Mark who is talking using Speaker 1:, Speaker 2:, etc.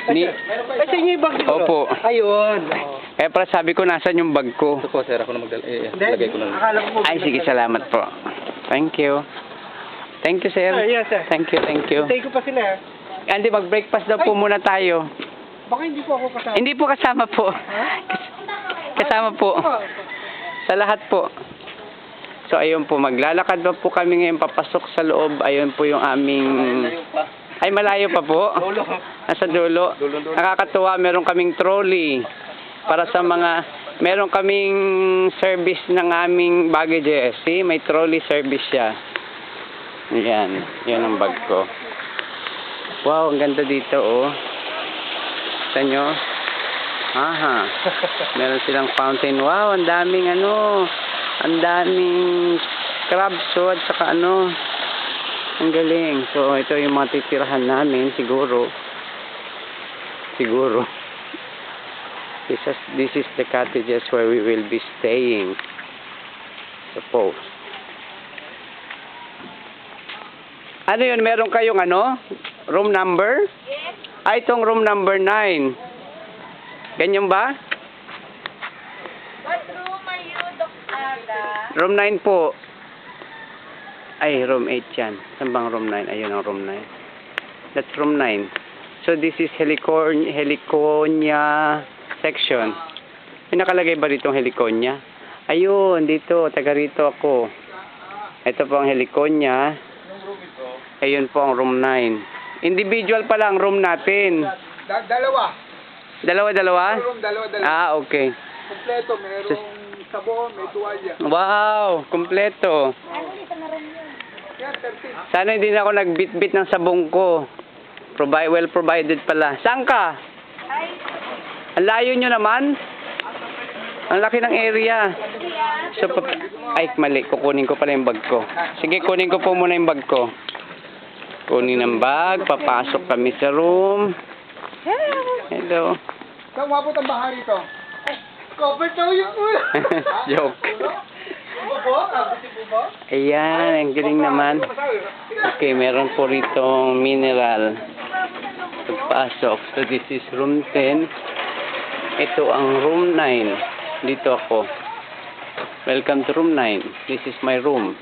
Speaker 1: Ni
Speaker 2: Kasi yung bag siguro.
Speaker 1: Opo.
Speaker 2: Ayun.
Speaker 1: Eh, para sabi ko, nasan yung bag ko?
Speaker 3: Ito po, sir. Ako na lagay ko na.
Speaker 2: Akala ko po.
Speaker 1: Ay, sige, salamat po. Thank you. Thank you, sir.
Speaker 2: Yes, sir.
Speaker 1: Thank you, thank you.
Speaker 2: Hintay ko pa sila.
Speaker 1: Andy, mag-breakfast daw po muna tayo.
Speaker 2: Baka hindi po ako kasama.
Speaker 1: Hindi po kasama po. Kasama po. Sa lahat po. So, ayun po, maglalakad pa po kami ngayon papasok sa loob. Ayun po yung aming... Ay, malayo pa po. Nasa dulo. Nakakatuwa, meron kaming trolley. Para sa mga... Meron kaming service ng aming baggages. See, may trolley service siya. Yan. Yan ang bag ko. Wow, ang ganda dito, oh. Kita nyo? Aha. Meron silang fountain. Wow, ang daming ano. Ang daming crabs, so, at saka ano. Ang galing. So, ito yung mga titirahan namin, siguro. Siguro. This is the cottages where we will be staying. Suppose. Ano yun? Meron kayong ano? Room number? Yes. Ah, itong room number 9. Ganyan ba?
Speaker 4: What room are you, Doc Aga?
Speaker 1: Room 9 po. Ay, room 8 yan. Saan bang room 9? Ayun ang room 9. That's room 9. So, this is Heliconia section. May nakalagay ba ditong Heliconia? Ayun, dito. Taga rito ako. Ito po ang Heliconia. Ayun po ang room 9. Individual pa lang room natin.
Speaker 2: Dalawa.
Speaker 1: Dalawa?
Speaker 2: Room, dalawa.
Speaker 1: Ah, okay.
Speaker 2: Kompleto, merong sabon, may tuwalya.
Speaker 1: Wow, kompleto.
Speaker 2: Yan, 13.
Speaker 1: Sana hindi na ako nagbitbit ng sabong ko. Well provided pala. Saan ka? Ang layo nyo naman. Ang laki ng area. So, ay, mali. Kukunin ko pala yung bag ko. Sige, kunin ko po muna yung bag ko. Kunin ang bag. Papasok kami sa room. Hello.
Speaker 2: Saan mabot ang baha rito? Cover daw yung ulo.
Speaker 1: Joke.
Speaker 2: Bubo? Buti bubo?
Speaker 1: Ayan, ang galing naman. Okay, meron po rito mineral. Pagpasok. So, this is room 10. Ito ang room 9. Dito ako. Welcome to room 9. This is my room.